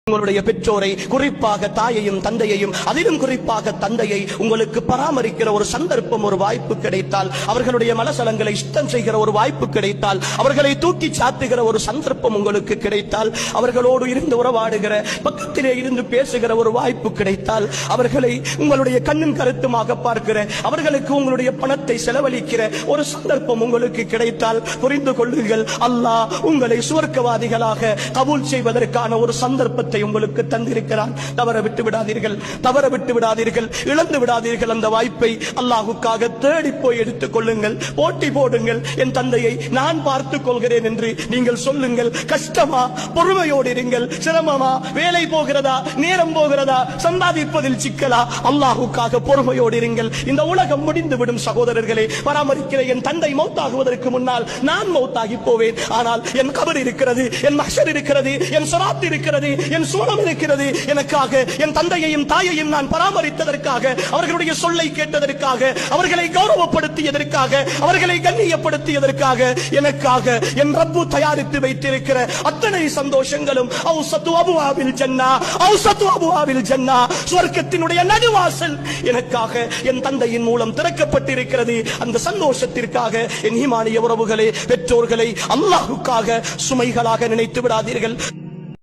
உங்களுடைய பெற்றோரை, குறிப்பாக தாயையும் தந்தையையும், அதிலும் குறிப்பாக தந்தையை உங்களுக்கு பராமரிக்கிற ஒரு சந்தர்ப்பம், ஒரு வாய்ப்பு கிடைத்தால், அவர்களுடைய மனசலங்களை சுத்தம் செய்கிற ஒரு வாய்ப்பு கிடைத்தால், அவர்களை தூக்கி சாத்துகிற ஒரு சந்தர்ப்பம் உங்களுக்கு கிடைத்தால், அவர்களோடு இருந்து உறவாடுகிற, பக்கத்திலே இருந்து பேசுகிற ஒரு வாய்ப்பு கிடைத்தால், அவர்களை உங்களுடைய கண்ணும் கருத்துமாக பார்க்கிற, அவர்களுக்கு உங்களுடைய பணத்தை செலவழிக்கிற ஒரு சந்தர்ப்பம் உங்களுக்கு கிடைத்தால், புரிந்து கொள்ளுங்கள், அல்லாஹ் உங்களை சுவர்க்கவாதிகளாக கபூல் செய்வதற்கான ஒரு சந்தர்ப்பத்தை உங்களுக்கு தந்திருக்கிறான். தவற விட்டு விடாதீர்கள், இழந்து விடாதீர்கள். அந்த வாய்ப்பை அல்லாஹ்வுக்காக தேடி போய் எடுத்துக் கொள்ளுங்கள். போட்டி போடுங்கள். என் தந்தையை நான் பார்த்துக் கொள்கிறேன் என்று நீங்கள் சொல்லுங்கள். கஷ்டமா? பொறுமையோடு இருங்கள். சிரமமா? வேலை போகிறதா? நேரம் போகிறதா? சம்பாதிப்பதில் சிக்கலா? அல்லாஹ்வுக்காக பொறுமையோடு இருங்கள். இந்த உலகம் முடிந்துவிடும் சகோதரர்களே. பராமரிக்கிற என் தந்தை மௌத்தாகுவதற்கு முன்னால் நான் மௌத்தாகி போவேன். ஆனால் என் கபர் இருக்கிறது, என் மஹ்ஷர் இருக்கிறது, என் ஸிராத் இருக்கிறது, என் சூனம் இருக்கிறது. எனக்காக என் தந்தையையும் தாயையும் நான் பராமரித்ததற்காக, அவர்களுடைய சொல்லை கேட்டதற்காக, அவர்களை கௌரவப்படுத்தியதற்காக, அவர்களை கண்ணியப்படுத்தியதற்காக, எனக்காக என் ரப்பு தயாரித்து வைத்திருக்கிற அத்தனை சந்தோஷங்களும் அவுஸத்து அபுவாபில் ஜன்னா, அவுஸத்து அபுவாபில் ஜன்னா, சுவர்க்கத்தினுடைய நடுவாசல் எனக்காக என் தந்தையின் மூலம் திறக்கப்பட்டிருக்கிறது. அந்த சந்தோஷத்திற்காக என் ஈமானிய உறவுகளே, பெற்றோர்களை அல்லாஹ்வுக்காக சுமைகளாக நினைத்து விடாதீர்கள்.